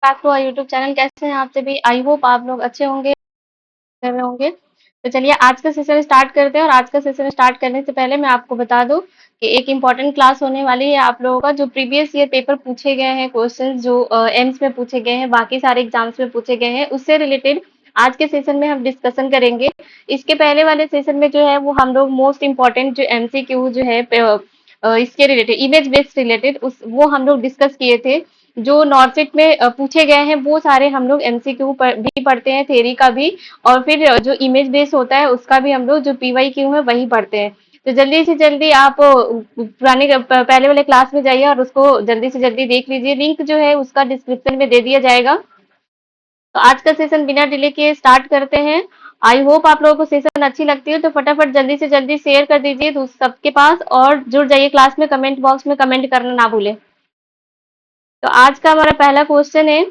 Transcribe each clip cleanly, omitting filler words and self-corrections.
Back to our YouTube channel. कैसे हैं आप सभी? आई होप आप लोग अच्छे होंगे, कर रहे होंगे। तो चलिए आज का सेशन स्टार्ट करते हैं। और आज का सेशन स्टार्ट करने से पहले मैं आपको बता दूं कि एक इम्पॉर्टेंट क्लास होने वाली है आप लोगों का। जो प्रीवियस ईयर पेपर पूछे गए हैं, क्वेश्चंस जो एम्स में पूछे गए हैं, बाकी सारे एग्जाम्स में पूछे गए हैं, उससे रिलेटेड आज के सेशन में हम डिस्कशन करेंगे। इसके पहले वाले सेशन में जो है वो हम लोग मोस्ट इम्पोर्टेंट जो एमसीक्यू जो है इसके रिलेटेड, इमेज बेस्ड रिलेटेड, उस वो हम लोग डिस्कस किए थे। जो नॉर्सिट में पूछे गए हैं वो सारे हम लोग एमसीक्यू भी पढ़ते हैं, थ्योरी का भी, और फिर जो इमेज बेस होता है उसका भी हम लोग जो पीवाईक्यू है वही पढ़ते हैं। तो जल्दी से जल्दी आप पहले वाले क्लास में जाइए और उसको जल्दी से जल्दी देख लीजिए। लिंक जो है उसका डिस्क्रिप्शन में दे दिया जाएगा। तो आज का सेशन बिना डिले के स्टार्ट करते हैं। आई होप आप लोगों को सेशन अच्छी लगती है, तो फटाफट जल्दी से जल्दी शेयर कर दीजिए सबके पास और जुड़ जाइए क्लास में। कमेंट बॉक्स में कमेंट करना ना भूले। तो आज का हमारा पहला क्वेश्चन है,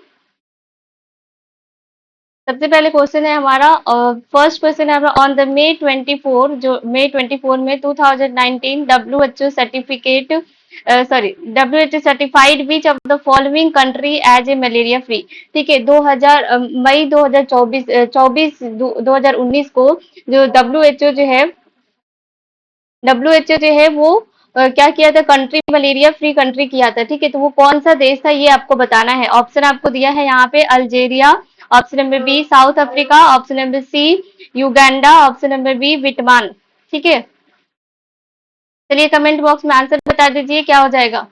सबसे पहले क्वेश्चन है हमारा, फर्स्ट क्वेश्चन है हमारा, ऑन द May 24, जो May 24 में 2019 WHO certificate WHO certified which of the following country as a malaria free. ठीक है, 2000 मई 2024 2019 को जो WHO जो है वो क्या किया था, कंट्री मलेरिया फ्री कंट्री किया था। ठीक है, तो वो कौन सा देश था ये आपको बताना है। ऑप्शन आपको दिया है यहाँ पे, Algeria, option number B South Africa, option number C Uganda, option number B Vietnam. ठीक है, चलिए कमेंट बॉक्स में आंसर बता दीजिए क्या हो जाएगा।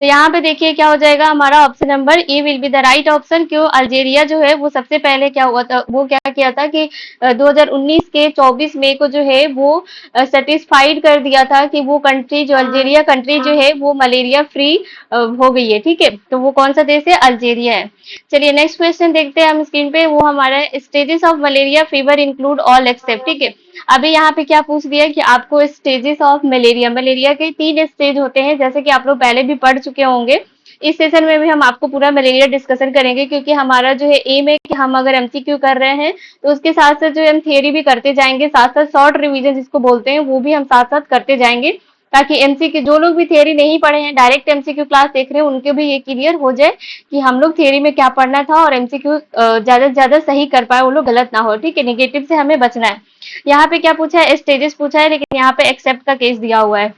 तो यहाँ पे देखिए क्या हो जाएगा, हमारा option number A will be the right option. क्यों? अल्जेरिया जो है वो सबसे पहले क्या हुआ था, वो क्या किया था कि 2019 के 24 मई को जो है वो सेटिस्फाइड कर दिया था कि वो कंट्री, जो अल्जेरिया कंट्री जो है वो मलेरिया फ्री हो गई है। ठीक है, तो वो कौन सा देश है? अल्जेरिया है। चलिए नेक्स्ट क्वेश्चन देखते हैं हम स्क्रीन पे। वो हमारा stages of malaria fever include all except. ठीक है, अभी यहाँ पे क्या पूछ दिया कि आपको स्टेजेस ऑफ मलेरिया, मलेरिया के 3 स्टेज होते हैं, जैसे कि आप लोग पहले भी पढ़ चुके होंगे। इस सेशन में भी हम आपको पूरा मलेरिया डिस्कशन करेंगे, क्योंकि हमारा जो है एम है कि हम अगर एमसीक्यू कर रहे हैं तो उसके साथ साथ जो हम थियरी भी करते जाएंगे, साथ साथ शॉर्ट रिविजन जिसको बोलते हैं वो भी हम साथ साथ करते जाएंगे, ताकि एमसीक्यू, जो लोग भी थियरी नहीं पढ़े हैं डायरेक्ट एमसीक्यू क्लास देख रहे हैं, उनके भी ये क्लियर हो जाए कि हम लोग थियरी में क्या पढ़ना था और एमसीक्यू ज्यादा से ज्यादा सही कर पाए, वो लोग गलत ना हो। ठीक है, निगेटिव से हमें बचना है। यहाँ पे क्या पूछा है? स्टेजेस पूछा है, लेकिन यहाँ पे एक्सेप्ट का केस दिया हुआ है।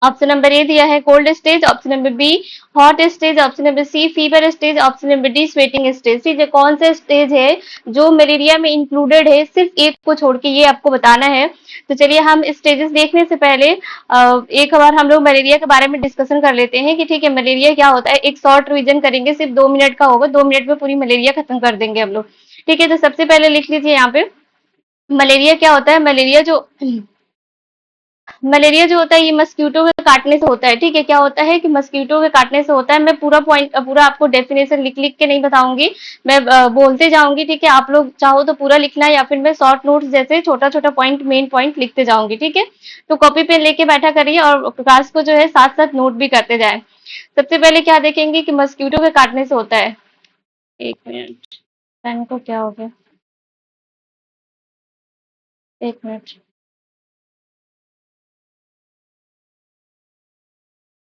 ऑप्शन नंबर ए दिया है cold stage, option number B hot stage, option number C fever stage, option number D sweating stage. ठीक है, कौन सा स्टेज है जो मलेरिया में इंक्लूडेड है, सिर्फ एक को छोड़ के, ये आपको बताना है। तो चलिए हम स्टेजेस देखने से पहले एक बार हम लोग मलेरिया के बारे में डिस्कशन कर लेते हैं कि ठीक है मलेरिया क्या होता है। एक शॉर्ट रिवीजन करेंगे, सिर्फ 2 मिनट का होगा, 2 मिनट में पूरी मलेरिया खत्म कर देंगे हम लोग। ठीक है, तो सबसे पहले लिख लीजिए यहाँ पे, मलेरिया क्या होता है। मलेरिया जो होता है ये मस्कीटो के काटने से होता है। ठीक है, क्या होता है कि मस्कीटो के काटने से होता है। मैं पूरा पॉइंट, पूरा आपको डेफिनेशन लिख लिख के नहीं बताऊंगी, मैं बोलते जाऊंगी। ठीक है, आप लोग चाहो तो पूरा लिखना है, या फिर मैं शॉर्ट नोट्स जैसे छोटा छोटा पॉइंट, मेन पॉइंट लिखते जाऊंगी। ठीक है, तो कॉपी पेन लेके बैठा करिए और क्लास को जो है साथ साथ नोट भी करते जाए। सबसे पहले क्या देखेंगे कि मस्कीटो के काटने से होता है। एक मिनट, पेन को क्या हो गया, एक मिनट।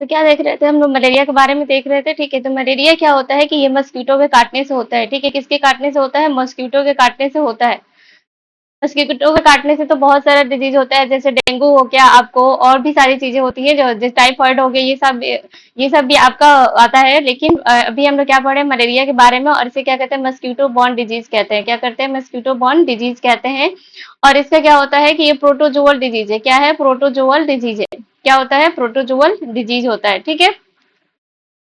तो क्या देख रहे थे हम लोग? मलेरिया के बारे में देख रहे थे। ठीक है, तो मलेरिया क्या होता है कि ये मस्कीटो के काटने से होता है। ठीक है, किसके काटने से होता है? मस्कीटो के काटने से होता है। मस्कीटो के काटने से तो बहुत सारा डिजीज होता है, जैसे डेंगू हो गया आपको, और भी सारी चीजें होती है, जो जैसे टाइफाइड हो गया, ये सब भी आपका आता है। लेकिन अभी हम लोग क्या पढ़े मलेरिया के बारे में, और इसे क्या कहते हैं? मस्कीटो बॉर्न डिजीज कहते हैं। क्या करते हैं? मस्कीटो बॉर्न डिजीज कहते हैं। और इसका क्या होता है कि ये प्रोटोजोअल डिजीज है। क्या है? प्रोटोजोअल डिजीज है। क्या होता है? प्रोटोजोअल डिजीज होता है। ठीक है,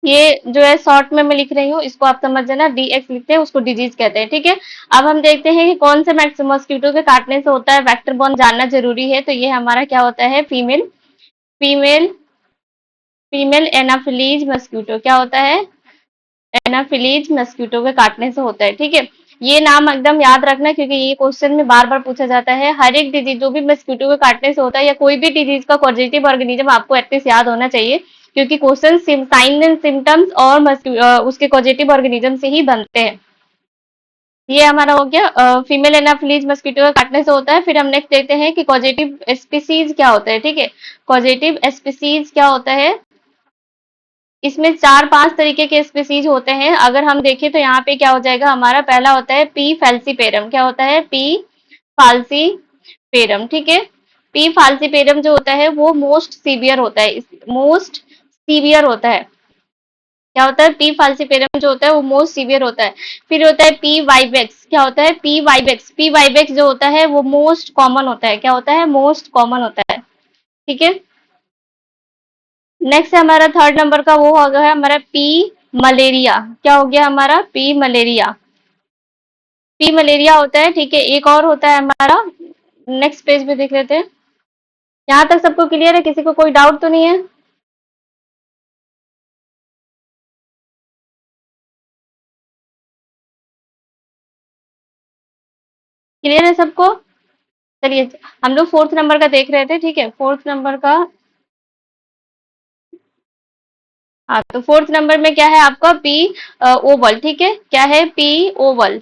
ये जो है शॉर्ट में मैं लिख रही हूँ, इसको आप समझ लेना, डीएक्स लिखते हैं उसको डिजीज कहते हैं। ठीक है, अब हम देखते हैं कि कौन से मस्कीटो के काटने से होता है। वेक्टर बॉर्न जानना जरूरी है। तो ये हमारा क्या होता है? Female female female Anopheles mosquito. क्या होता है? एनाफिलीज मस्कीटो के काटने से होता है। ठीक है, ये नाम एकदम याद रखना, क्योंकि ये क्वेश्चन में बार बार पूछा जाता है। हर एक डिजीज जो भी मस्कीटो के काटने से होता है, या कोई भी डिजीज का पॉजिटिव ऑर्गेनिज्म आपको एटलीस्ट याद होना चाहिए, क्योंकि क्वेश्चन साइन एंड सिम्टम्स और उसके पॉजिटिव ऑर्गेनिज्म से ही बनते हैं। ये हमारा हो गया फीमेल एनाफिलीज मस्कीटो के काटने से होता है। फिर हम नेक्स्ट देखते हैं कि कॉजेटिव स्पीसीज क्या होता है। ठीक है, कॉजेटिव स्पीसीज क्या होता है? इसमें 4-5 तरीके के स्पीसीज होते हैं। अगर हम देखें तो यहाँ पे क्या हो जाएगा हमारा, पहला होता है पी फैल्सीपेरम। क्या होता है? पी फाल्सीपेरम, ठीक है। पी फाल्सीपेरम जो होता है वो मोस्ट सीवियर होता है, मोस्ट सीवियर होता है। क्या होता है? पी फाल्सीपेरम जो होता है वो मोस्ट सीवियर होता है। फिर होता है पी वाइवेक्स। क्या होता है? P vivax. पी वाइवेक्स जो होता है वो मोस्ट कॉमन होता है। क्या होता है? मोस्ट कॉमन होता है, ठीक है। नेक्स्ट है हमारा थर्ड नंबर का, वो हो गया हमारा पी मलेरिया। क्या हो गया हमारा? P malaria. पी मलेरिया होता है, ठीक है। एक और होता है हमारा, नेक्स्ट पेज पे देख लेते हैं। यहाँ तक सबको क्लियर है? किसी को कोई डाउट तो नहीं है? क्लियर है सबको? चलिए, हम लोग फोर्थ नंबर का देख रहे थे, ठीक है। फोर्थ नंबर का, हाँ, तो फोर्थ नंबर में क्या है आपका? पी ओवल, ठीक है। क्या है? P Oval.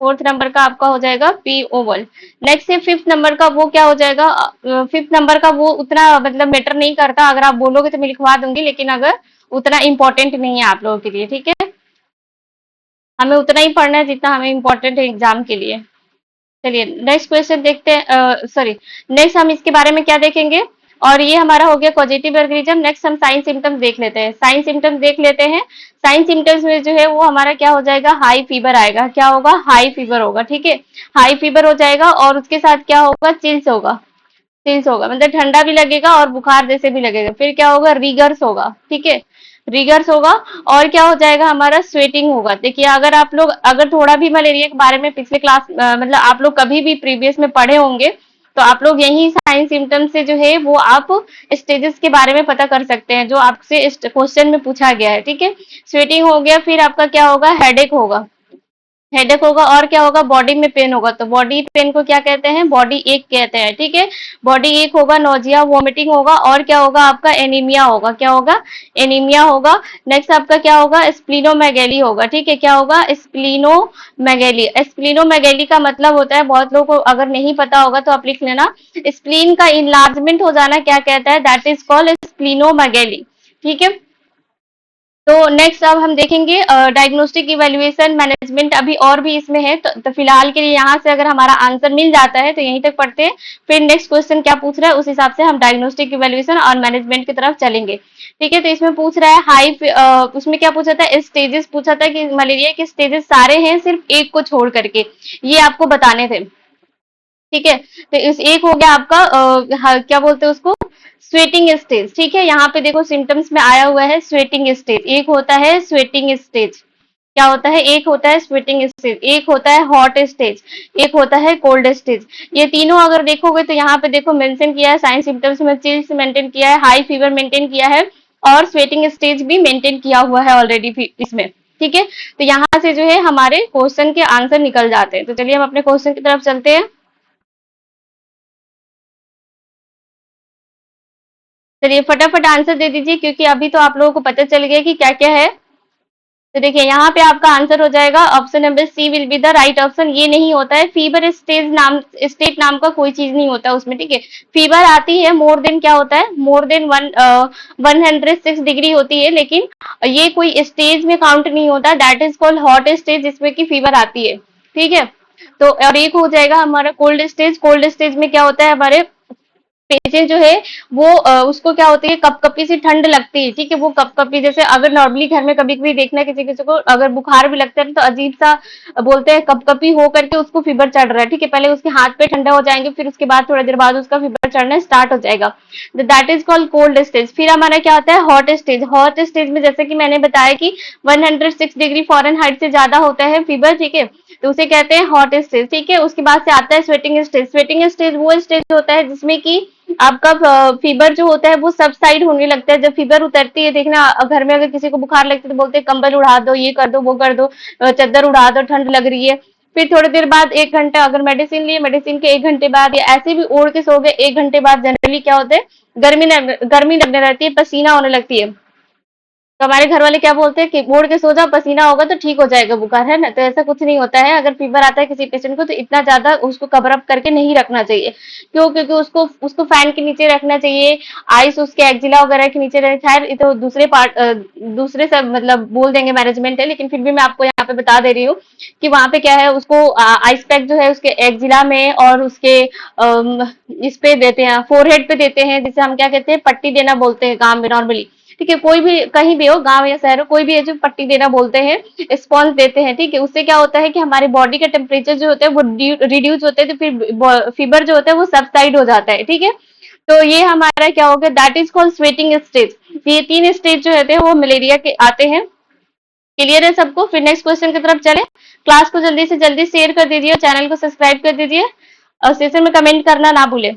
फोर्थ नंबर का आपका हो जाएगा पी ओवल। नेक्स्ट है फिफ्थ नंबर का, वो क्या हो जाएगा? फिफ्थ नंबर का वो उतना मतलब मैटर नहीं करता, अगर आप बोलोगे तो मैं लिखवा दूंगी, लेकिन अगर उतना इंपॉर्टेंट नहीं है आप लोगों के लिए, ठीक है। हमें उतना ही पढ़ना है जितना हमें इम्पोर्टेंट है एग्जाम के लिए। चलिए नेक्स्ट क्वेश्चन देखते हैं, सॉरी, नेक्स्ट हम इसके बारे में क्या देखेंगे? और ये हमारा हो गया पॉजिटिव ऑर्गेनिज्म। नेक्स्ट हम साइन सिम्टम्स देख लेते हैं। साइन सिम्टम्स देख लेते हैं। साइन सिम्टम्स में जो है वो हमारा क्या हो जाएगा? हाई फीवर आएगा। क्या होगा? हाई फीवर होगा, ठीक है। हाई फीवर हो जाएगा और उसके साथ क्या होगा? चिल्स होगा। चिल्स होगा मतलब ठंडा भी लगेगा और बुखार जैसे भी लगेगा। फिर क्या होगा? रिगर्स होगा, ठीक है। रिगर्स होगा। और क्या हो जाएगा हमारा? स्वेटिंग होगा। देखिए, अगर आप लोग अगर थोड़ा भी मलेरिया के बारे में पिछले क्लास मतलब आप लोग कभी भी प्रीवियस में पढ़े होंगे, तो आप लोग यही साइन सिम्टम से जो है वो आप स्टेजेस के बारे में पता कर सकते हैं, जो आपसे इस क्वेश्चन में पूछा गया है, ठीक है। स्वेटिंग हो गया, फिर आपका क्या होगा? हेडेक होगा। हेडेक होगा और क्या होगा? बॉडी में पेन होगा। तो बॉडी पेन को क्या कहते हैं? बॉडी एक कहते हैं, ठीक है। बॉडी एक होगा, नोजिया वोमिटिंग होगा और क्या होगा? आपका एनीमिया होगा। क्या होगा? एनीमिया होगा। नेक्स्ट आपका क्या होगा? स्प्लीनोमेगेली होगा, ठीक है। क्या होगा? स्प्लीनोमेगेली। स्प्लीनोमेगेली का मतलब होता है, बहुत लोगों को अगर नहीं पता होगा तो आप लिख लेना, स्प्लीन का इनलार्जमेंट हो जाना क्या कहता है? दैट इज कॉल्ड स्प्लीनोमेगेली, ठीक है। तो नेक्स्ट अब हम देखेंगे डायग्नोस्टिक इवैल्यूएशन मैनेजमेंट, अभी और भी इसमें है, तो फिलहाल के लिए यहाँ से अगर हमारा आंसर मिल जाता है तो यहीं तक पढ़ते हैं। फिर नेक्स्ट क्वेश्चन क्या पूछ रहा है उस हिसाब से हम डायग्नोस्टिक इवैल्यूएशन और मैनेजमेंट की तरफ चलेंगे, ठीक है। तो इसमें पूछ रहा है उसमें क्या पूछा था? स्टेजेस पूछा था कि मलेरिया के स्टेजेस सारे हैं, सिर्फ एक को छोड़ करके, ये आपको बताने थे, ठीक है। तो इस एक हो गया आपका क्या बोलते हैं उसको? स्वेटिंग स्टेज, ठीक है। यहाँ पे देखो सिम्टम्स में आया हुआ है स्वेटिंग स्टेज। एक होता है स्वेटिंग स्टेज। क्या होता है? एक होता है स्वेटिंग स्टेज, एक होता है हॉट स्टेज, एक होता है कोल्ड स्टेज। ये तीनों अगर देखोगे तो यहाँ पे देखो मेंशन किया है साइन सिम्टम्स में, चिल्स मेंटेन किया है, हाई फीवर मेंटेन किया है और स्वेटिंग स्टेज भी मेंटेन किया हुआ है ऑलरेडी इसमें, ठीक है। तो यहाँ से जो है हमारे क्वेश्चन के आंसर निकल जाते हैं। तो चलिए हम अपने क्वेश्चन की तरफ चलते हैं। चलिए फटाफट आंसर दे दीजिए, क्योंकि अभी तो आप लोगों को पता चल गया कि क्या क्या है। तो देखिए यहाँ पे आपका आंसर हो जाएगा option number C will be the right option. ये नहीं होता है फीवर स्टेट नाम का कोई चीज नहीं होता उसमें, ठीक है। फीवर आती है मोर देन, क्या होता है? मोर देन 106 डिग्री होती है, लेकिन ये कोई स्टेज में काउंट नहीं होता। That is called hot stage, जिसमें की फीवर आती है, ठीक है। तो और एक हो जाएगा हमारा कोल्ड स्टेज। कोल्ड स्टेज में क्या होता है? हमारे पेशेंट जो है वो उसको क्या होती है? कपकपी सी ठंड लगती है, ठीक है। वो कपकपी जैसे अगर नॉर्मली घर में कभी कभी देखना किसी किसी को अगर बुखार भी लगता है तो अजीब सा बोलते हैं कपकपी हो करके उसको फीवर चढ़ रहा है, ठीक है। पहले उसके हाथ पे ठंडा हो जाएंगे, फिर उसके बाद थोड़ी देर बाद उसका फीवर चढ़ना स्टार्ट हो जाएगा। That is called cold stage. फिर हमारा क्या होता है? Hot stage. हॉट स्टेज में जैसे कि मैंने बताया कि 106 डिग्री फ़ारेनहाइट से ज्यादा होता है फीवर, ठीक है। तो उसे कहते हैं हॉट स्टेज, ठीक है। उसके बाद से आता है स्वेटिंग स्टेज। स्वेटिंग स्टेज वो स्टेज होता है जिसमें कि आपका फीवर जो होता है वो सबसाइड होने लगता है। जब फीवर उतरती है, देखना घर में अगर किसी को बुखार लगता है तो बोलते हैं कंबल उड़ा दो, ये कर दो, वो कर दो, चादर उड़ा दो, ठंड लग रही है। फिर थोड़ी देर बाद 1 घंटा अगर मेडिसिन लिए, मेडिसिन के 1 घंटे बाद या ऐसे भी ओढ़ के सो गए, 1 घंटे बाद जनरली क्या होता है? गर्मी लगने लगती है, पसीना होने लगती है। तो हमारे घर वाले क्या बोलते हैं कि ओढ़ के सो जा, पसीना होगा तो ठीक हो जाएगा बुखार, है ना? तो ऐसा कुछ नहीं होता है। अगर फीवर आता है किसी पेशेंट को तो इतना ज्यादा उसको कवर अप करके नहीं रखना चाहिए। क्यों? क्योंकि उसको उसको फैन के नीचे रखना चाहिए, आइस उसके एक्जिला वगैरह के नीचे रहे। खैर ये तो दूसरे पार्ट, दूसरे सब मतलब बोल देंगे मैनेजमेंट है, लेकिन फिर भी मैं आपको यहाँ पे बता दे रही हूँ कि वहां पे क्या है, उसको आइस पैक जो है उसके एक्जिला में और उसके इस पे देते हैं, फोरहेड पे देते हैं, जिसे हम क्या कहते हैं, पट्टी देना बोलते हैं काम में नॉर्मली। ठीक है, कोई भी कहीं भी हो, गांव या शहर हो, कोई भी है जो पट्टी देना बोलते हैं, स्पॉन्ज देते हैं। ठीक है, उससे क्या होता है कि हमारे बॉडी का टेम्परेचर जो होता है वो रिड्यूस होते हैं, तो फिर फीवर जो होता है वो सबसाइड हो जाता है। ठीक है, तो ये हमारा क्या हो गया, that is called sweating stage. ये 3 स्टेज जो होते हैं वो मलेरिया के आते हैं। क्लियर है सबको? फिर नेक्स्ट क्वेश्चन की तरफ चले। क्लास को जल्दी से जल्दी शेयर कर दीजिए, चैनल को सब्सक्राइब कर दीजिए और सेशन में कमेंट करना ना भूले।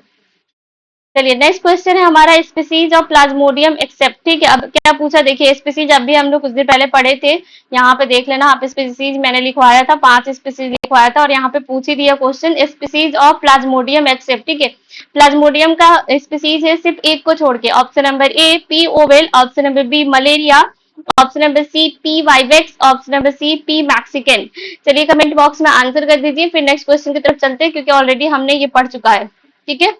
चलिए नेक्स्ट क्वेश्चन है हमारा, स्पीसीज ऑफ प्लाज्मोडियम एक्सेप्ट। ठीक है, अब क्या पूछा देखिए, स्पीसीज अभी हम लोग कुछ दिन पहले पढ़े थे, यहाँ पे देख लेना आप। स्पीसीज मैंने लिखवाया था, 5 स्पीसीज लिखवाया था और यहाँ पे पूछ ही दिया question, species of plasmodium except. ठीक है, प्लाज्मोडियम का स्पीसीज है सिर्फ एक को छोड़ के। Option number A P ovale, option number B malaria, option number C P vivax, option number C P Mexican. चलिए कमेंट बॉक्स में आंसर कर दीजिए, फिर नेक्स्ट क्वेश्चन की तरफ चलते हैं क्योंकि ऑलरेडी हमने ये पढ़ चुका है। ठीक है,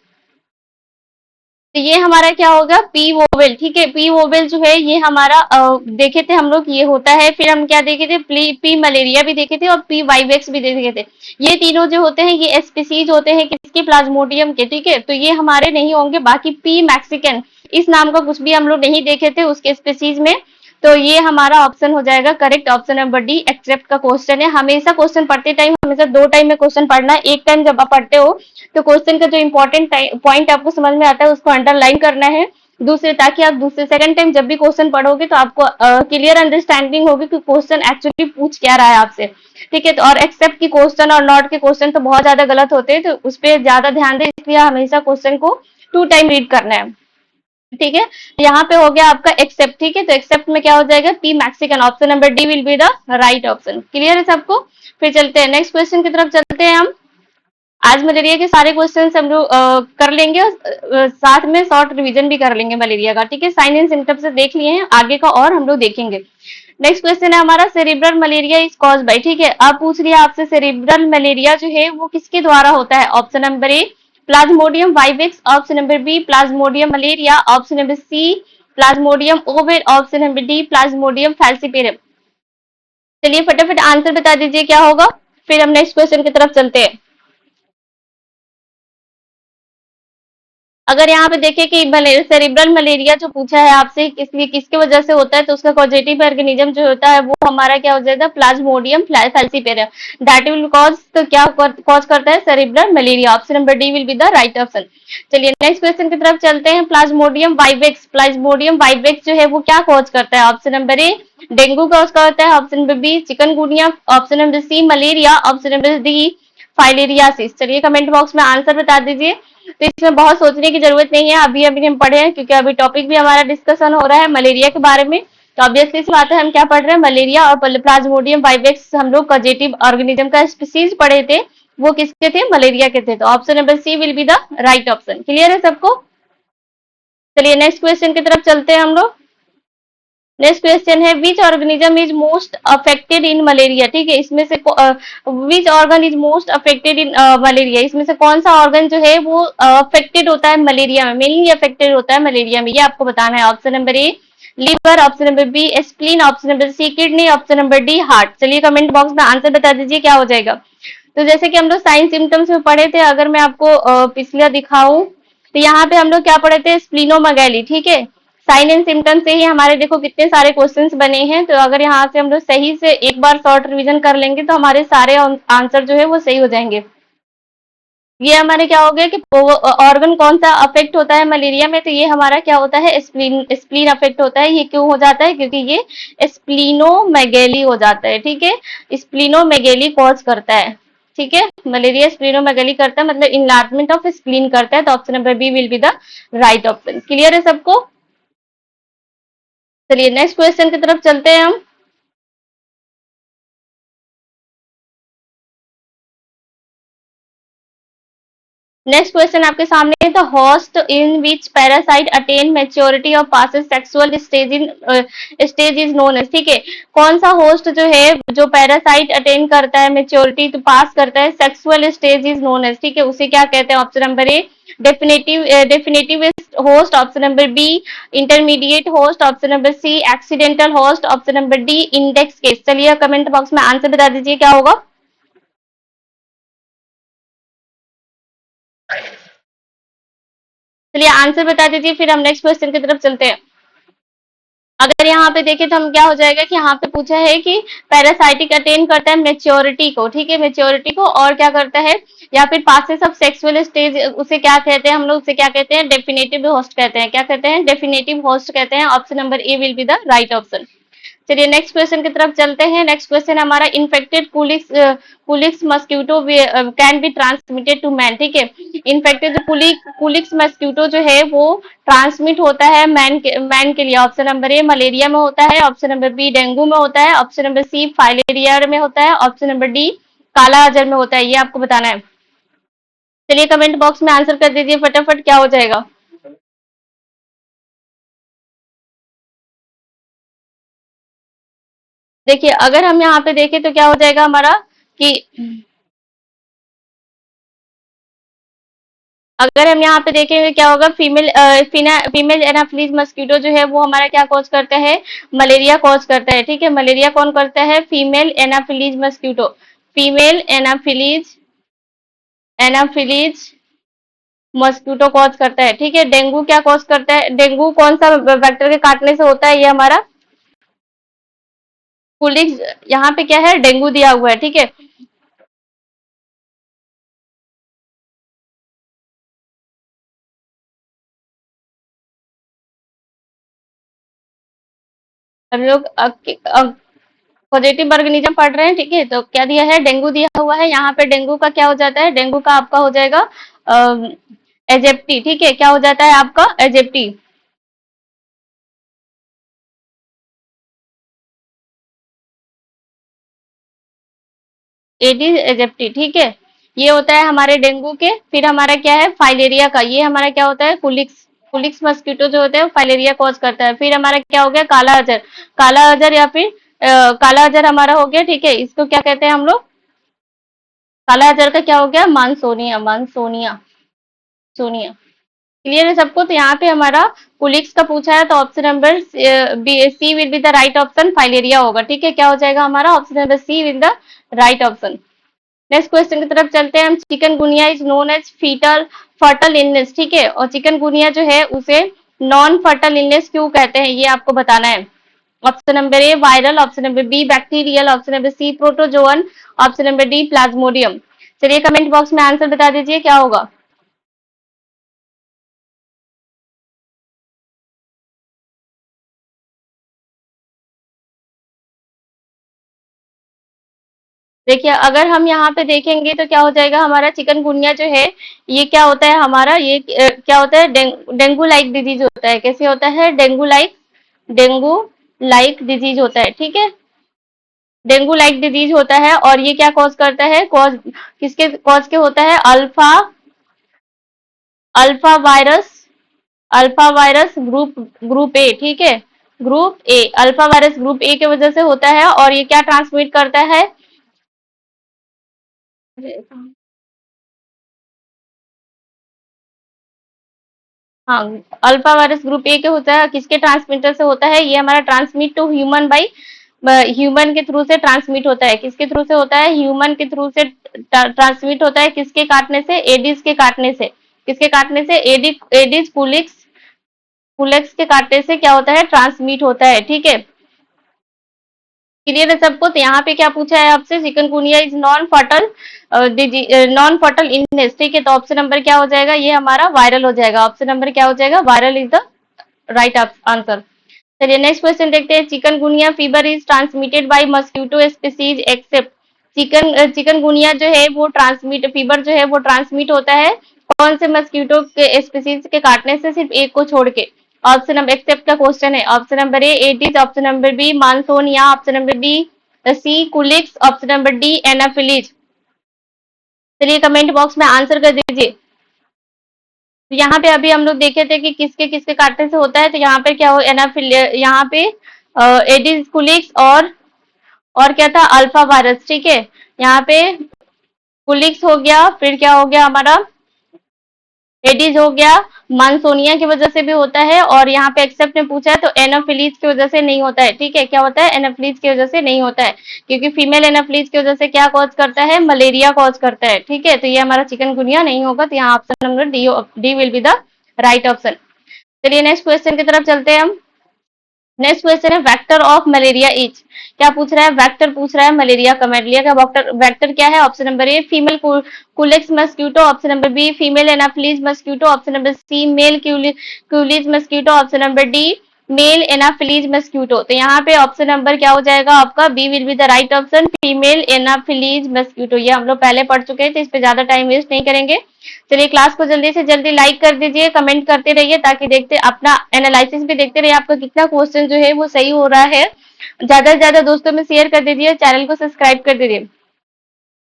तो ये हमारा क्या होगा, पी वोवेल। ठीक है, पी वोवेल जो है ये हमारा देखे थे हम लोग, ये होता है। फिर हम क्या देखे थे, पी मलेरिया भी देखे थे और पी वाइवेक्स भी देखे थे। ये तीनों जो होते हैं ये स्पीसीज होते हैं किसके, प्लाज्मोडियम के। ठीक है, तो ये हमारे नहीं होंगे। बाकी पी मैक्सिकन इस नाम का कुछ भी हम लोग नहीं देखे थे उसके स्पीसीज में, तो ये हमारा ऑप्शन हो जाएगा correct, option number D except का क्वेश्चन है। हमेशा क्वेश्चन पढ़ते टाइम हमेशा 2 टाइम में क्वेश्चन पढ़ना है। एक टाइम जब आप पढ़ते हो तो क्वेश्चन का जो इंपॉर्टेंट पॉइंट आपको समझ में आता है उसको अंडरलाइन करना है। दूसरे, ताकि आप दूसरे सेकंड टाइम जब भी क्वेश्चन पढ़ोगे तो आपको क्लियर अंडरस्टैंडिंग होगी कि क्वेश्चन एक्चुअली पूछ क्या रहा है आपसे। ठीक है, तो और एक्सेप्ट की क्वेश्चन और नॉट के क्वेश्चन तो बहुत ज्यादा गलत होते हैं, तो उस पर ज्यादा ध्यान दें, इसलिए हमेशा क्वेश्चन को 2 टाइम रीड करना है। ठीक है, यहाँ पे हो गया आपका एक्सेप्ट। ठीक है, तो एक्सेप्ट में क्या हो जाएगा, P Mexican, option number D will be the right option. Clear है सबको? फिर चलते हैं नेक्स्ट क्वेश्चन की तरफ चलते हैं हम। आज मलेरिया के सारे क्वेश्चन हम लोग कर लेंगे और साथ में शॉर्ट रिवीजन भी कर लेंगे मलेरिया का। ठीक है, साइन एंड सिम्टम्स से देख लिए हैं, आगे का और हम लोग देखेंगे। नेक्स्ट क्वेश्चन है हमारा, cerebral malaria is cause by. ठीक है, अब पूछ लिया आपसे सेरिब्रल मलेरिया जो है वो किसके द्वारा होता है। Option number A plasmodium vivax, option number B plasmodium malaria, option number C plasmodium ovale, option number D plasmodium falciparum. चलिए फटाफट आंसर बता दीजिए क्या होगा, फिर हम नेक्स्ट क्वेश्चन की तरफ चलते हैं। अगर यहाँ पे देखें कि सेरिब्रल मलेरिया जो पूछा है आपसे किसकी वजह से होता है, तो उसका कॉजेटिव ऑर्गेनिज्म जो होता है वो हमारा क्या हो जाएगा, Plasmodium falciparum. That will cause, तो क्या कॉज करता है, cerebral malaria. Option number D will be the right option. चलिए नेक्स्ट क्वेश्चन की तरफ चलते हैं। प्लाज्मोडियम वाइवेक्स, प्लाज्मोडियम वाइवेक्स जो है वो क्या कॉज करता है। Option number A dengue cause करता है, option number B chikungunya, option number C malaria, option number D filariasis. चलिए कमेंट बॉक्स में आंसर बता दीजिए। तो इसमें बहुत सोचने की जरूरत नहीं है, अभी अभी हम पढ़े हैं, क्योंकि अभी टॉपिक भी हमारा डिस्कशन हो रहा है मलेरिया के बारे में। तो ऑब्वियसली सी बात है, हम क्या पढ़ रहे हैं, मलेरिया और प्लाज्मोडियम वाइवेक्स हम लोग कॉजेटिव ऑर्गेनिज्म का स्पीसीज पढ़े थे, वो किसके थे, मलेरिया के थे। तो option number C will be the right option. Clear है सबको? चलिए नेक्स्ट क्वेश्चन की तरफ चलते हैं हम लोग। नेक्स्ट क्वेश्चन है, which organism is most affected in malaria. ठीक है, इसमें से which organ is most affected in malaria, इसमें से कौन सा ऑर्गन जो है वो अफेक्टेड होता है मलेरिया में, मेनली अफेक्टेड होता है मलेरिया में, ये आपको बताना है। Option number A liver, option number B spleen, option number C kidney, option number D heart. चलिए कमेंट बॉक्स में आंसर बता दीजिए क्या हो जाएगा। तो जैसे कि हम लोग साइन सिम्टम्स में पढ़े थे, अगर मैं आपको पिछला दिखाऊं तो यहाँ पे हम लोग क्या पढ़े थे, स्प्लीनोमेगैली। ठीक है, साइन एंड सिम्टम से ही हमारे देखो कितने सारे क्वेश्चंस बने हैं, तो अगर यहाँ से हम लोग सही से एक बार शॉर्ट रिवीजन कर लेंगे तो हमारे सारे आंसर जो है वो सही हो जाएंगे। ये हमारे क्या हो गया कि ऑर्गन कौन सा अफेक्ट होता है मलेरिया में, तो ये हमारा क्या होता है, स्प्लीन, स्प्लीन अफेक्ट होता है। ये क्यों हो जाता है, क्योंकि ये स्प्लीनोमेगेली हो जाता है। ठीक है, स्प्लीनोमेगेली कॉज करता है। ठीक है, मलेरिया स्प्लीनोमेगेली करता है, मतलब इनलार्जमेंट ऑफ स्प्लीन करता है। तो option number B will be the right option. Clear है सबको? चलिए नेक्स्ट क्वेश्चन की तरफ चलते हैं हम। नेक्स्ट क्वेश्चन आपके सामने है, the host in which parasite attain maturity और passes sexual stage is known as, ठीक है। कौन सा होस्ट जो है जो पैरासाइट अटेन करता है, मेच्योरिटी तो पास करता है, sexual stage is known as, ठीक है, उसे क्या कहते हैं? Option number A definitive host, option number B intermediate host, option number C accidental host, option number D index case. चलिए कमेंट बॉक्स में आंसर बता दीजिए क्या होगा। चलिए आंसर बता दीजिए, फिर हम नेक्स्ट क्वेश्चन की तरफ चलते हैं। अगर यहाँ पे देखें तो हम क्या हो जाएगा कि यहाँ पे पूछा है कि पैरासाइटिक अटेन करता है मेच्योरिटी को, ठीक है, मेच्योरिटी को, और क्या करता है, या फिर पासेस ऑफ सेक्सुअल स्टेज, उसे क्या कहते हैं हम लोग, उसे क्या कहते हैं? डेफिनेटिव होस्ट कहते हैं। क्या कहते हैं? डेफिनेटिव होस्ट कहते हैं। Option number A will be the right option. चलिए नेक्स्ट क्वेश्चन की तरफ चलते हैं। नेक्स्ट क्वेश्चन हमारा, infected Culex mosquito can be transmitted to man, ठीक है। इन्फेक्टेड पुलिक्स मस्क्यूटो जो है वो ट्रांसमिट होता है मैन के लिए। ऑप्शन नंबर ए मलेरिया में होता है, ऑप्शन नंबर बी डेंगू में होता है, ऑप्शन नंबर सी फाइलेरिया में होता है, ऑप्शन नंबर डी काला अजहर में होता है। ये आपको बताना है। चलिए कमेंट बॉक्स में आंसर कर दीजिए फटाफट, क्या हो जाएगा। देखिए अगर हम यहाँ पे देखें तो क्या हो जाएगा हमारा कि अगर हम यहाँ पे देखेंगे क्या होगा, फीमेल एनाफिलीज मस्कीटो जो है वो हमारा क्या कॉज करता है? मलेरिया कॉज करता है, ठीक है। मलेरिया कौन करता है? Female Anopheles mosquito. Female Anopheles mosquito cause करता है, ठीक है। डेंगू क्या कॉज करता है? डेंगू कौन सा वेक्टर के काटने से होता है? ये हमारा पुलिस, यहाँ पे क्या है? डेंगू दिया हुआ है, ठीक है। हम लोग पॉजिटिव ऑर्गेनिज्म पढ़ रहे हैं, ठीक है। तो क्या दिया है? डेंगू दिया हुआ है। यहाँ पे डेंगू का क्या हो जाता है? डेंगू का आपका हो जाएगा एजेप्टी, ठीक है। क्या हो जाता है आपका? एजेप्टी। एडिस एजेप्टी, ठीक है। ये होता है हमारे डेंगू के। फिर हमारा क्या है? फाइलेरिया का। ये हमारा क्या होता है? कुलिक्स मस्कीटो जो होते हैं फाइलेरिया कॉज करता है। फिर हमारा क्या हो गया? काला अजहर। काला अजहर या फिर काला अजहर हमारा हो गया, ठीक है। इसको क्या कहते हैं हम लोग? काला अजहर का क्या हो गया? मानसोनिया, मानसोनिया, सोनिया। क्लियर है सबको? तो यहाँ पे हमारा कुलिक्स का पूछा है, तो option number C will be the right option, filaria होगा, ठीक है। क्या हो जाएगा हमारा? Option number C will the right option. Next question की तरफ चलते हैं हम। Chikungunya is known as febrile illness, ठीक है। और चिकनगुनिया जो है उसे नॉन फर्टल इलनेस क्यों कहते हैं, ये आपको बताना है। Option number A viral, option number B bacterial, option number C protozoan, option number D plasmodium. चलिए कमेंट बॉक्स में आंसर बता दीजिए क्या होगा। देखिए अगर हम यहाँ पे देखेंगे तो क्या हो जाएगा हमारा? चिकनगुनिया जो है ये क्या होता है हमारा? ये क्या होता है? डेंगू लाइक डिजीज होता है। कैसे होता है? डेंगू लाइक डिजीज होता है, ठीक है। डेंगू लाइक डिजीज होता है। और ये क्या कॉज करता है? किसके कॉज के होता है? Alpha virus, alpha virus group A, ठीक है। Group A, alpha virus group A की वजह से होता है। और ये क्या ट्रांसमिट करता है? हाँ, अल्फा वायरस ग्रुप ए के होता है। किसके ट्रांसमीटर से होता है? ये हमारा transmit to human by, human के थ्रू से ट्रांसमिट होता है। किसके थ्रू से होता है? ह्यूमन के थ्रू से ट्रांसमिट होता है। किसके काटने से? एडिस के काटने से। किसके काटने से? एडिस पुलिक्स, पुलेक्स के काटने से क्या होता है? ट्रांसमिट होता है, ठीक है। क्लियर है सबको? तो यहाँ पे क्या पूछा है आपसे? चिकनगुनिया इज नॉन फर्टल इलनेस, ठीक है। तो ऑप्शन नंबर क्या हो जाएगा? ये हमारा वायरल हो जाएगा। ऑप्शन नंबर क्या हो जाएगा? Viral is the right answer. चलिए नेक्स्ट क्वेश्चन देखते हैं। Chikungunya fever is transmitted by mosquito species except, chikungunya जो है वो ट्रांसमिट, फीवर जो है वो ट्रांसमिट होता है कौन से मस्क्यूटो के स्पीसीज के काटने से? सिर्फ एक को छोड़ के। ऑप्शन नंबर एक्सेप्ट का क्वेश्चन है। Option number A Aedes, option number B Mansonia, option number B C Culex, option number D Anopheles. चलिए कमेंट बॉक्स में आंसर कर दीजिए। तो यहाँ पे अभी हम लोग देखे थे कि किसके किसके काटने से होता है, तो यहाँ पे क्या हो एनाफिल, यहाँ पे एडिस कुलिक्स और क्या था अल्फा वायरस, ठीक है। यहाँ पे कुलिक्स हो गया, फिर क्या हो गया हमारा एडिज हो गया, मानसोनिया की वजह से भी होता है, और यहाँ पे एक्सेप्ट ने पूछा है तो एनाफिलीज की वजह से नहीं होता है, ठीक है। क्या होता है एनाफिलीज की वजह से नहीं होता है, क्योंकि फीमेल एनाफिलीज की वजह से क्या कॉज करता है, मलेरिया कॉज करता है, ठीक है। तो ये हमारा चिकनगुनिया नहीं होगा, तो यहाँ option number D D will be the right option. चलिए नेक्स्ट क्वेश्चन की तरफ चलते हैं हम। नेक्स्ट क्वेश्चन है वेक्टर ऑफ मलेरिया इज, क्या पूछ रहा है, वेक्टर पूछ रहा है मलेरिया का। मलेरिया का वेक्टर वेक्टर क्या है, option number A female Culex mosquito, option number B female Anopheles mosquito, option number C male Culex mosquito, option number D male Anopheles mosquito. तो यहाँ पे ऑप्शन नंबर क्या हो जाएगा आपका, B will be the right option, female Anopheles mosquito. ये हम लोग पहले पढ़ चुके हैं, तो इस पे ज्यादा टाइम वेस्ट नहीं करेंगे। चलिए क्लास को जल्दी से जल्दी लाइक कर दीजिए, कमेंट करते रहिए, ताकि देखते अपना एनालिसिस भी देखते रहिए आपका कितना क्वेश्चन जो है वो सही हो रहा है। ज्यादा से ज्यादा दोस्तों में शेयर कर दीजिए, चैनल को सब्सक्राइब कर दीजिए।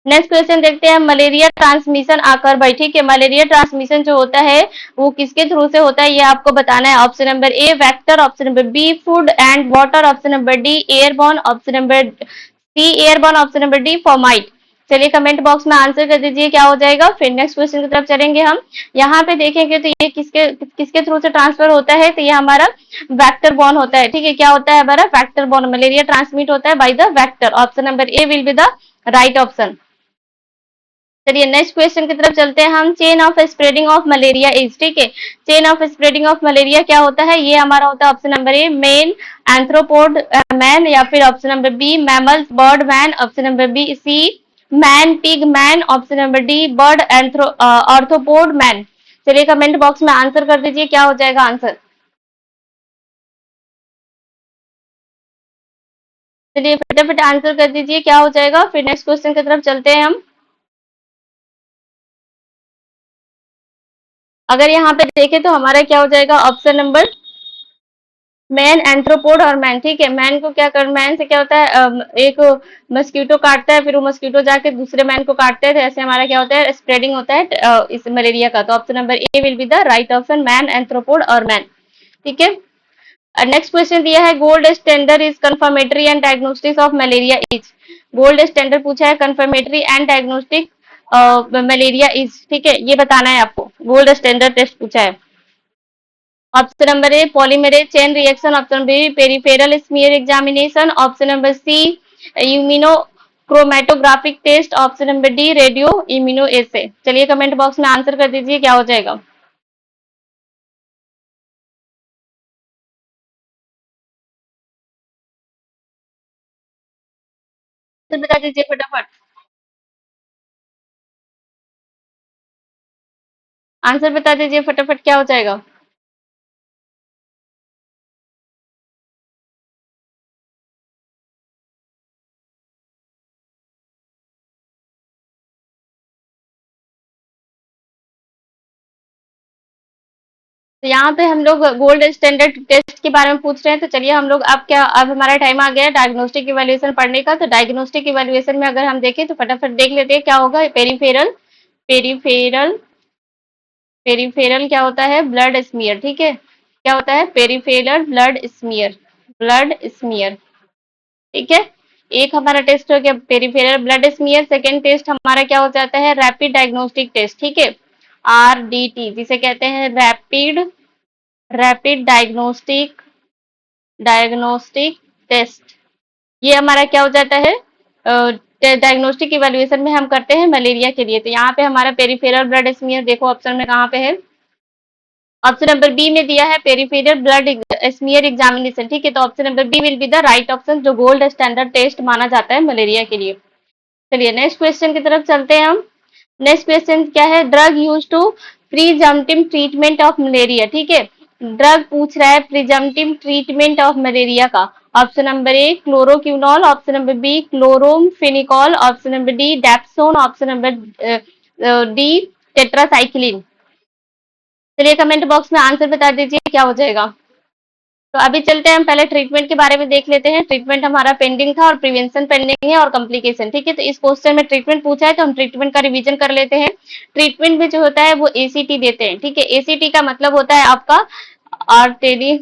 नेक्स्ट क्वेश्चन देखते हैं, मलेरिया ट्रांसमिशन आकर भाई, ठीक है। मलेरिया ट्रांसमिशन जो होता है वो किसके थ्रू से होता है, ये आपको बताना है। Option number A vector, option number B food and water, option number D airborne, option number C airborne, option number D fomite. चलिए कमेंट बॉक्स में आंसर कर दीजिए क्या हो जाएगा। फिर नेक्स्ट क्वेश्चन की तरफ चलेंगे हम। यहाँ पे देखेंगे तो ये किसके किसके थ्रू से ट्रांसफर होता है, तो ये हमारा वेक्टर बॉर्न होता है, ठीक है। क्या होता है हमारा वेक्टर बॉर्न, मलेरिया ट्रांसमिट होता है by the vector. Option number A will be the right option. चलिए नेक्स्ट क्वेश्चन की तरफ चलते हैं हम। Chain of spreading of malaria is, ठीक है। Chain of spreading of malaria क्या होता है, ये हमारा होता है option number A man arthropod man, या फिर option number B mammals bird man, option number B C man pig man, option number D bird arthropod man. चलिए कमेंट बॉक्स में आंसर कर दीजिए क्या हो जाएगा आंसर। चलिए फटाफट आंसर कर दीजिए क्या हो जाएगा। फिर नेक्स्ट क्वेश्चन की तरफ चलते हैं हम। अगर यहाँ पे देखें तो हमारा क्या हो जाएगा ऑप्शन नंबर मैन एंथ्रोपोड और मैन, ठीक है। मैन को क्या कर मैन से क्या होता है एक मस्कीटो काटता है, फिर वो मस्कीटो जाके दूसरे मैन को काटते हैं, तो ऐसे हमारा क्या होता है स्प्रेडिंग होता है इस मलेरिया का। तो option number A will be the right option, man arthropod और मैन, ठीक है। नेक्स्ट क्वेश्चन दिया है gold standard is confirmatory and diagnostics of malaria is. Gold standard पूछा है, confirmatory and diagnostic malaria is, ठीक है। ये बताना है आपको, गोल्ड स्टैंडर्ड टेस्ट पूछा है। Option number A polymerase chain reaction, option B peripheral smear examination, option number C immunochromatographic test, option number D radioimmunoassay. चलिए comment box में आंसर कर दीजिए क्या हो जाएगा। तो बता दीजिए फटाफट, आंसर बता दीजिए फटाफट क्या हो जाएगा। तो यहाँ पे हम लोग गोल्ड स्टैंडर्ड टेस्ट के बारे में पूछ रहे हैं, तो चलिए हम लोग अब क्या, अब हमारा टाइम आ गया है डायग्नोस्टिक इवैल्यूएशन पढ़ने का। तो डायग्नोस्टिक इवैल्यूएशन में अगर हम देखें तो फटाफट देख लेते हैं क्या होगा। पेरीफेरल पेरीफेरल पेरीफेरल क्या होता है ब्लड स्मीयर, ठीक है। क्या होता है peripheral blood smear, blood smear, ठीक है। एक हमारा टेस्ट हो गया peripheral blood smear. Second test हमारा क्या हो जाता है रैपिड डायग्नोस्टिक टेस्ट, ठीक है। RDT जिसे कहते हैं rapid rapid diagnostic diagnostic test. ये हमारा क्या हो जाता है डायग्नोस्टिक इवैल्यूएशन में हम करते हैं मलेरिया के लिए। तो यहाँ पे हमारा पेरिफेरल ब्लड स्मीयर देखो ऑप्शन में कहाँ पे है, ऑप्शन नंबर बी में दिया है पेरिफेरल ब्लड स्मीयर एग्जामिनेशन, ठीक है। तो option number B will be the right option, जो गोल्ड स्टैंडर्ड टेस्ट माना जाता है मलेरिया के लिए। चलिए नेक्स्ट क्वेश्चन की तरफ चलते हैं हम। नेक्स्ट क्वेश्चन क्या है, drug use to presumptive treatment of malaria, ठीक है। ड्रग पूछ रहा है प्रिजम्पटिव ट्रीटमेंट ऑफ मलेरिया का। Option number A chloroquine, option number B chloramphenicol, option number D dapsone, option number D tetracycline. चलिए कमेंट बॉक्स में आंसर बता दीजिए क्या हो जाएगा। तो अभी चलते हैं, हम पहले ट्रीटमेंट के बारे में देख लेते हैं। ट्रीटमेंट हमारा पेंडिंग था और प्रिवेंशन पेंडिंग है और कॉम्प्लिकेशन, ठीक है। तो इस क्वेश्चन में ट्रीटमेंट पूछा है तो हम ट्रीटमेंट का रिवीजन कर लेते हैं। ट्रीटमेंट में जो होता है वो एसीटी देते हैं, ठीक है। एसीटी का मतलब होता है आपका आर्टेरी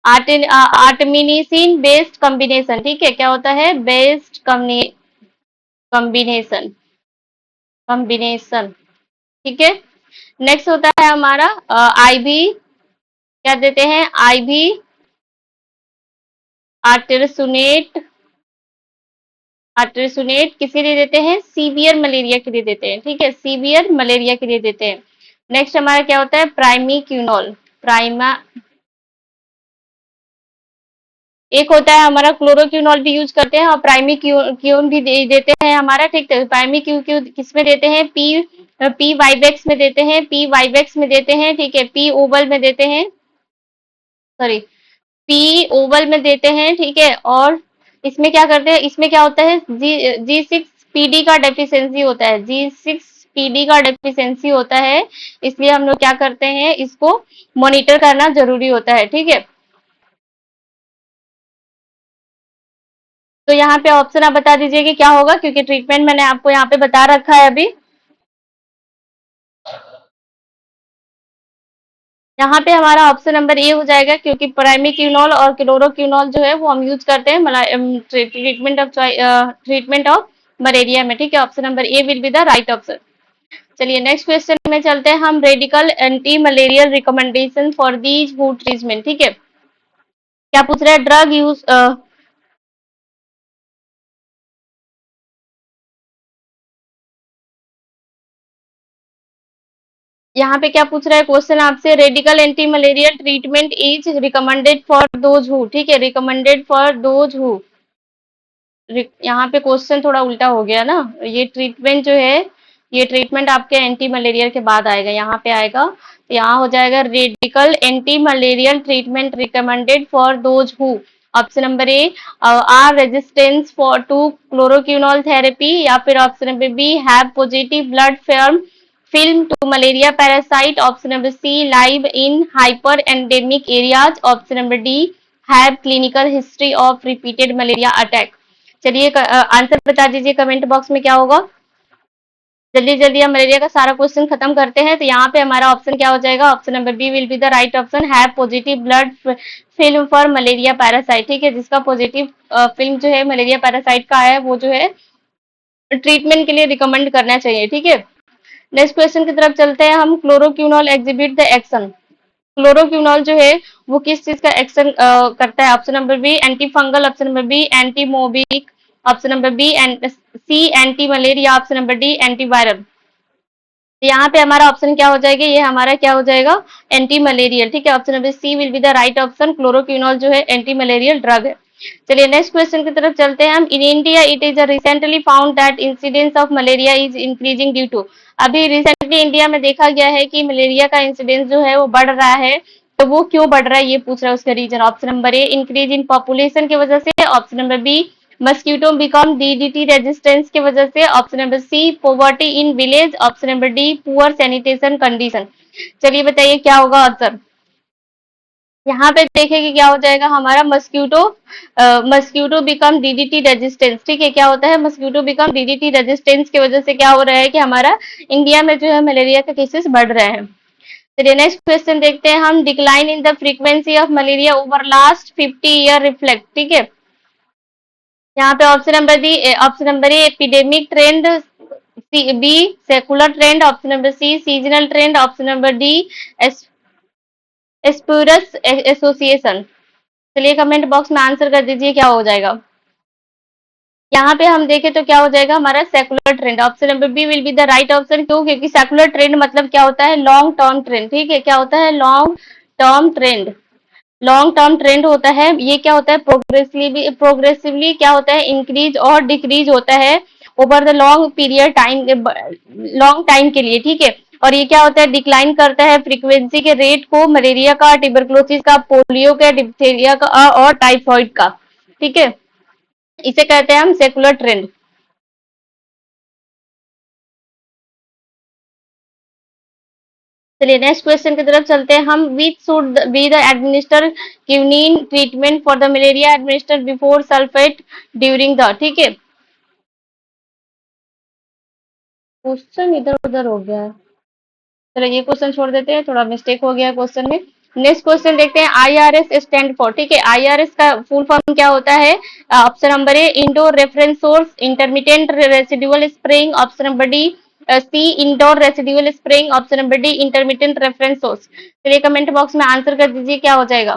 आर्टमिनिसिन बेस्ड कॉम्बिनेशन, ठीक है। क्या होता है? बेस्ड कॉम्बिनेशन, कॉम्बिनेशन, ठीक है। नेक्स्ट होता है हमारा आईवी, क्या देते हैं? आईवी आर्टेरसुनेट, आर्टेरसुनेट किसके लिए देते हैं? सीवियर मलेरिया के लिए देते हैं, ठीक है। सीवियर मलेरिया के लिए देते हैं। नेक्स्ट हमारा क्या होता है? प्राइमिक्यूनॉल, प्राइमा, एक होता है हमारा क्लोरोक्यूनॉल भी यूज करते हैं और प्राइमिक्यून भी देते हैं हमारा, ठीक है। प्राइमिक्यून किस में देते हैं? पी वाइवेक्स में देते हैं, पी वाइवेक्स में देते हैं, ठीक है। पी ओवल में देते हैं, सॉरी, पी ओवल में देते हैं, ठीक है। और इसमें क्या करते हैं? इसमें क्या होता है? जी6 पीडी का डेफिशिएंसी होता है, जी6 पीडी का डेफिशिएंसी होता है, इसलिए हम लोग क्या करते हैं? इसको मॉनिटर करना जरूरी होता है, ठीक है। तो यहाँ पे ऑप्शन आप बता दीजिए कि क्या होगा, क्योंकि ट्रीटमेंट मैंने आपको यहाँ पे बता रखा है अभी। यहाँ पे हमारा ऑप्शन नंबर ए हो जाएगा, क्योंकि प्राइमिक्यूनॉल और क्लोरोक्यूनॉल जो है वो हम यूज करते हैं ट्रीटमेंट ऑफ मलेरिया में, ठीक है। Option number A will be the right option. चलिए नेक्स्ट क्वेश्चन में चलते हैं हम। Radical anti malarial recommendation for these food treatment, ठीक है। क्या पूछ रहा है? ड्रग यूज, यहाँ पे क्या पूछ रहा है क्वेश्चन आपसे? Radical anti malarial treatment is recommended for those who, ठीक है। रिकमेंडेड फॉर दोज हु, यहाँ पे क्वेश्चन थोड़ा उल्टा हो गया ना। ये ट्रीटमेंट जो है, ये ट्रीटमेंट आपके एंटी मलेरियल के बाद आएगा, यहाँ पे आएगा। तो यहाँ हो जाएगा radical anti malarial treatment recommended for those who, option number A are resistance for to chloroquine therapy, या फिर option number B have positive blood film to malaria parasite, option number C live in hyper endemic areas, option number D have clinical history of repeated malaria attack। चलिए answer बता दीजिए comment box में क्या होगा। जल्दी जल्दी हम malaria का सारा क्वेश्चन खत्म करते हैं। तो यहाँ पे हमारा ऑप्शन क्या हो जाएगा? Option number B will be the right option, have positive blood film for malaria parasite, ठीक है। जिसका पॉजिटिव फिल्म जो है मलेरिया पैरासाइट का है, वो जो है ट्रीटमेंट के लिए रिकमेंड करना चाहिए, ठीक है। नेक्स्ट क्वेश्चन की तरफ चलते हैं हम। Chloroquine exhibit the action, chloroquine जो है वो किस चीज का एक्शन करता है? Option number B anti fungal, option number B anti amoebic, option number B C anti malaria, option number D anti viral. यहाँ पे हमारा ऑप्शन क्या हो जाएगा? ये हमारा क्या हो जाएगा? एंटी मलेरियल, ठीक है। Option number C will be the right option, chloroquine जो है एंटी मलेरियल ड्रग है। चलिए नेक्स्ट क्वेश्चन की तरफ चलते हैं हम। In India it is recently found that incidence of malaria is increasing due to, अभी रिसेंटली इंडिया में देखा गया है कि मलेरिया का इंसिडेंस जो है वो बढ़ रहा है। तो वो क्यों बढ़ रहा है ये पूछ रहा है, उसका reason. Option number A increase in population की वजह से, option number B mosquito become DDT resistance की वजह से, option number C poverty in village, option number D poor sanitation condition. चलिए बताइए क्या होगा आंसर। यहाँ पे देखें कि क्या हो जाएगा हमारा, मस्क्यूटो बिकम डीडीटी रेजिस्टेंस, ठीक है। क्या होता है? मस्क्यूटो बिकम डीडीटी रेजिस्टेंस की वजह से क्या हो रहा है कि हमारा इंडिया में जो है मलेरिया के केसेस बढ़ रहे हैं। चलिए नेक्स्ट क्वेश्चन देखते हैं हम। Decline in the frequency of malaria over last 50 year reflect, ठीक है। यहाँ पे option number A epidemic trend, B secular trend, option number C seasonal trend, option number D spurious association. चलिए कमेंट बॉक्स में answer कर दीजिए क्या हो जाएगा। यहाँ पे हम देखें तो क्या हो जाएगा हमारा? Secular trend, option number B will be the right option. क्यों? क्योंकि सेकुलर ट्रेंड मतलब क्या होता है? लॉन्ग टर्म ट्रेंड, ठीक है। क्या होता है? Long term trend, long term trend होता है। ये क्या होता है? प्रोग्रेसिवली क्या होता है? इंक्रीज और डिक्रीज होता है over the long period time, long time के लिए, ठीक है। और ये क्या होता है? डिक्लाइन करता है फ्रीक्वेंसी के रेट को मलेरिया का, ट्यूबरकुलोसिस का, पोलियो का, डिप्थीरिया का और टाइफाइड का, ठीक है। इसे कहते हैं हम सेकुलर ट्रेंड। चलिए नेक्स्ट क्वेश्चन की तरफ चलते हैं हम। Which should be the administer quinine treatment for the malaria administer before sulphate during the, ठीक है। क्वेश्चन इधर उधर हो गया है। चलो ये क्वेश्चन छोड़ देते हैं, थोड़ा मिस्टेक हो गया क्वेश्चन में। नेक्स्ट क्वेश्चन देखते हैं। आईआरएस स्टैंड फॉर, ठीक है, आईआरएस का फुल फॉर्म क्या होता है? Option number A indoor reference source intermediate residual spraying, option number D C indoor residual spraying, option number D intermediate reference source. चलिए कमेंट बॉक्स में आंसर कर दीजिए क्या हो जाएगा।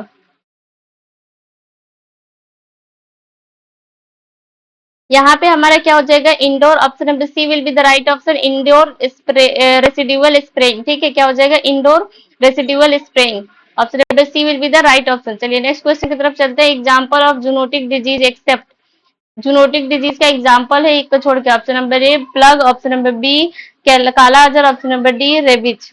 यहाँ पे हमारा क्या हो जाएगा? Indoor, option number C will be the right option, indoor residual spraying, ठीक है, क्या हो जाएगा? Indoor residual spraying, option number C will be the right option. चलिए नेक्स्ट क्वेश्चन की तरफ चलते हैं। Example of zoonotic disease except, zoonotic disease का एग्जांपल है एक को छोड़ के, option number A plague, option number B kala azar, option number D rabies,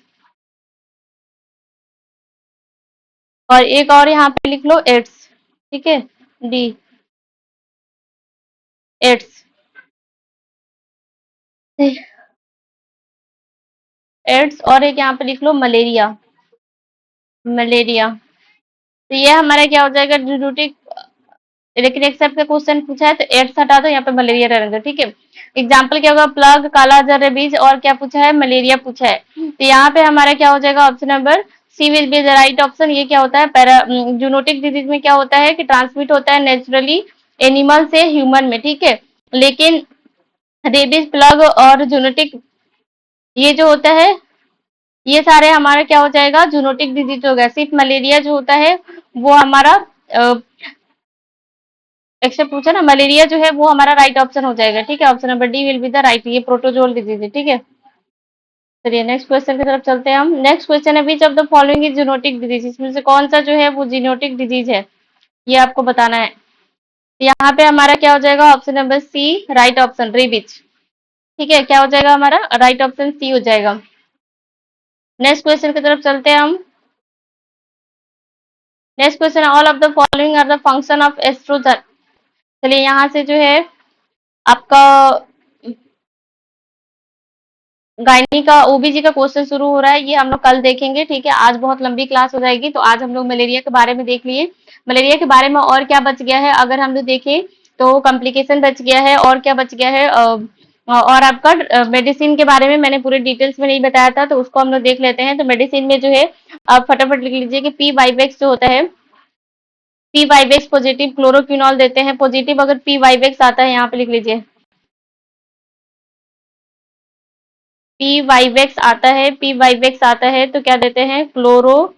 और एक और यहाँ पे लिख लो एड्स, ठीक है, डी एड्स। एड्स और एक यहाँ पे लिख लो मलेरिया, मलेरिया। तो ये हमारा क्या हो जाएगा? जूनोटिक, लेकिन एक्सेप्ट का क्वेश्चन पूछा है तो एड्स हटा दो, यहाँ पे मलेरिया रहने दो, ठीक है। एग्जाम्पल क्या होगा? प्लग, काला अजहर, बीज, और क्या पूछा है? मलेरिया पूछा है। तो यहाँ पे हमारा क्या हो जाएगा? Option number C will be the right option. ये क्या होता है? जूनोटिक डिजीज में क्या होता है कि ट्रांसमिट होता है नेचुरली एनिमल से ह्यूमन में, ठीक है। लेकिन रेबीज, प्लग और जूनोटिक, ये जो होता है, ये सारे हमारा क्या हो जाएगा? जूनोटिक डिजीज हो गया। सिर्फ मलेरिया जो होता है वो हमारा एक्सेप्ट पूछा ना, मलेरिया जो है वो हमारा राइट ऑप्शन हो जाएगा, ठीक है। Option number D will be the right, ये प्रोटोजोल डिजीज है, ठीक है। चलिए नेक्स्ट क्वेश्चन की तरफ चलते हैं हम। नेक्स्ट क्वेश्चन है विच of the following is zoonotic disease, इसमें से कौन सा जो है वो जीनोटिक डिजीज है, ये आपको बताना है। यहाँ पे हमारा क्या हो जाएगा? Option number C right option, rabies, ठीक है, क्या हो जाएगा हमारा? राइट ऑप्शन सी हो जाएगा। नेक्स्ट क्वेश्चन की तरफ चलते हैं हम। Next question, all of the following are the function of estrogen. चलिए यहाँ से जो है आपका गायनी का ओबीजी का क्वेश्चन शुरू हो रहा है, ये हम लोग कल देखेंगे, ठीक है। आज बहुत लंबी क्लास हो जाएगी, तो आज हम लोग मलेरिया के बारे में देख लिए। मलेरिया के बारे में और क्या बच गया है अगर हम लोग देखें तो कॉम्प्लिकेशन बच गया है, और क्या बच गया है? और आपका मेडिसिन के बारे में मैंने पूरे डिटेल्स में नहीं बताया था, तो उसको हम लोग देख लेते हैं। तो मेडिसिन में जो है आप फटाफट लिख लीजिए कि पी वाइवेक्स जो होता है, पी वाइवेक्स पॉजिटिव क्लोरोक्विनॉल देते हैं, पॉजिटिव अगर पी वाइवेक्स आता है, यहाँ पे लिख लीजिए पी वाइवेक्स आता है, पी वाइवेक्स आता है तो क्या देते हैं? क्लोरोक्विनॉल,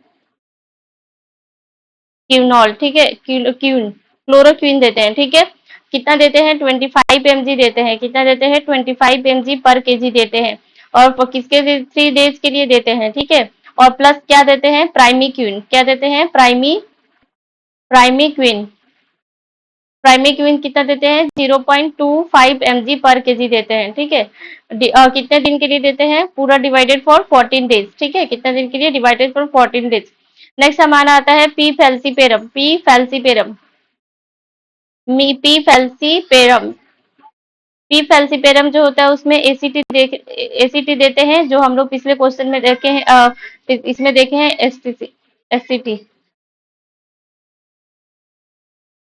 ठीक है, क्यून क्लोरोक्विन देते हैं, ठीक है। कितना देते हैं? 25 mg देते हैं। कितना देते हैं? 25 mg पर केजी देते हैं। और किसके 3 डेज के लिए देते हैं, ठीक है। और प्लस क्या देते हैं? प्राइमी क्वीन, क्या देते हैं? प्राइमी क्वीन, प्राइमी क्वीन कितना देते हैं? 0.25 mg पर केजी देते हैं, ठीक है। कितने दिन के लिए देते हैं? पूरा डिवाइडेड फॉर 14 डेज, ठीक है, कितने दिन के लिए? Divided for 14 days. नेक्स्ट हमारा आता है P falciparum, P falciparum, P falciparum, P falciparum जो होता है उसमें एसीटी देते हैं, जो हम लोग पिछले क्वेश्चन में देखे हैं, इसमें देखे हैं एससीटी,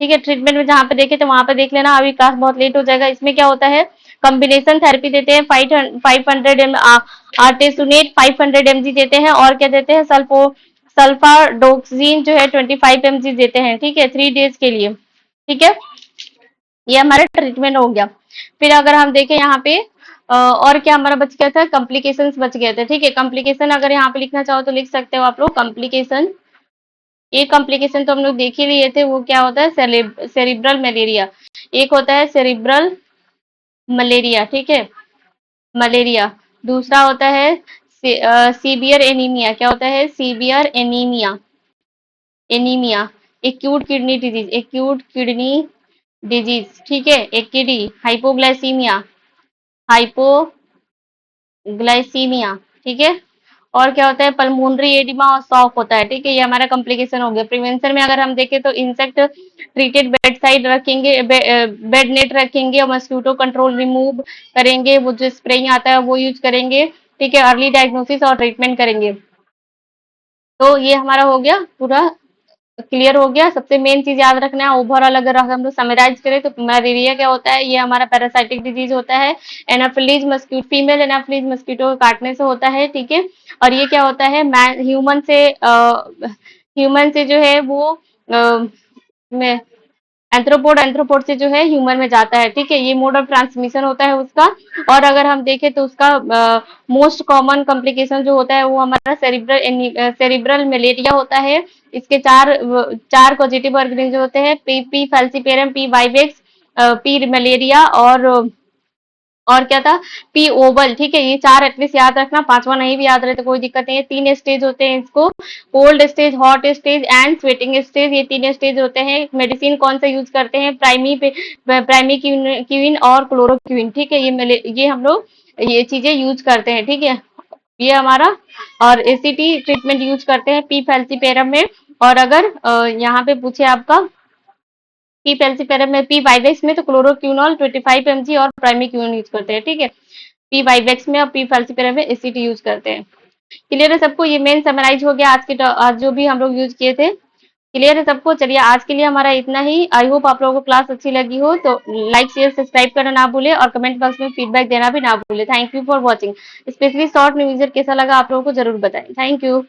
ठीक है। ट्रीटमेंट में जहाँ पे देखे तो वहां पे देख लेना, अभी क्लास बहुत लेट हो जाएगा। इसमें क्या होता है? कॉम्बिनेशन थेरेपी देते हैं, 500 आर्टेसुनेट 500 mg देते हैं, और क्या देते हैं? सल्फाडोक्सिन जो है 25 mg देते हैं, ठीक है, 3 डेज के लिए, ठीक है। ये हमारा ट्रीटमेंट हो गया। फिर अगर हम देखें यहाँ पे और क्या हमारा बच गया था? कॉम्प्लिकेशंस बच गए थे, ठीक है। कॉम्प्लिकेशन अगर यहाँ पे लिखना चाहो तो लिख सकते हो आप लोग कॉम्प्लिकेशन। एक कॉम्प्लिकेशन तो हम लोग देख ही लिए थे, वो क्या होता है? Cerebral malaria. एक होता है सेरिब्रल मलेरिया, ठीक है, मलेरिया। दूसरा होता है सीवियर एनीमिया, क्या होता है? Severe anaemia, anaemia. Acute kidney disease, acute kidney disease, ठीक है, एकेडी। हाइपोग्लाइसीमिया, हाइपोग्लाइसीमिया, ठीक है। और क्या होता है? पल्मोनरी एडिमा और शॉक होता है, ठीक है। ये हमारा कॉम्प्लिकेशन हो गया। प्रिवेंशन में अगर हम देखें तो इंसेक्ट ट्रीटेड बेड साइड रखेंगे, बेड नेट रखेंगे, और मस्क्यूटो कंट्रोल रिमूव करेंगे, वो जो स्प्रेइंग आता है वो यूज करेंगे, ठीक है। अर्ली डायग्नोसिस और ट्रीटमेंट करेंगे। तो ये हमारा हो गया पूरा क्लियर हो गया। सबसे मेन चीज याद रखना है, ओवरऑल अगर हम लोग समराइज करें तो मलेरिया क्या होता है, ये हमारा पैरासाइटिक डिजीज होता है। Anopheles mosquito, female Anopheles mosquito काटने से होता है, ठीक है। और ये क्या होता है, ह्यूमन से जो है वो में एंथ्रोपोड एंथ्रोपोड से जो है ह्यूमन में जाता है, ठीक है। ये मोड ऑफ ट्रांसमिशन होता है उसका। और अगर हम देखें तो उसका मोस्ट कॉमन कॉम्प्लिकेशन जो होता है वो हमारा सेरिब्रल मलेरिया होता है। इसके चार पॉजिटिव ऑर्गेनिज्म होते हैं, P falciparum, P vivax, P malaria और क्या था, पी ओवल, ठीक है। ये चार एटलीस्ट याद रखना, पांचवा नहीं भी याद रहे तो कोई दिक्कत नहीं है। तीन स्टेज होते हैं इसको, cold stage, hot stage and sweating stage, ये तीन स्टेज होते हैं। मेडिसिन कौन सा यूज करते हैं, प्राइमी क्यूइन और क्लोरोक्वीन, ठीक है। ये हम लोग ये चीजें यूज करते हैं, ठीक है। ये हमारा, और एसीटी ट्रीटमेंट यूज करते हैं पी फैल्सीपेरम में। और अगर यहाँ पे पूछे आपका पी पेल्सिफेरम में, पी वाइवेक्स में तो क्लोरोक्विनोल 25 mg और प्राइमिक्यून यूज करते हैं, ठीक है। पी वाइवेक्स में और पी फेल्सिपेरम में एसीटी यूज करते हैं। क्लियर है सबको, ये मेन समराइज हो गया आज जो भी हम लोग यूज किए थे। क्लियर है सबको, चलिए आज के लिए हमारा इतना ही। आई होप आप लोगों को क्लास अच्छी लगी हो, तो लाइक शेयर सब्सक्राइब करना ना भूले और कमेंट बॉक्स में फीडबैक देना भी ना भूले। Thank you for watching. Specially short revision कैसा लगा आप लोगों को जरूर बताएं। Thank you.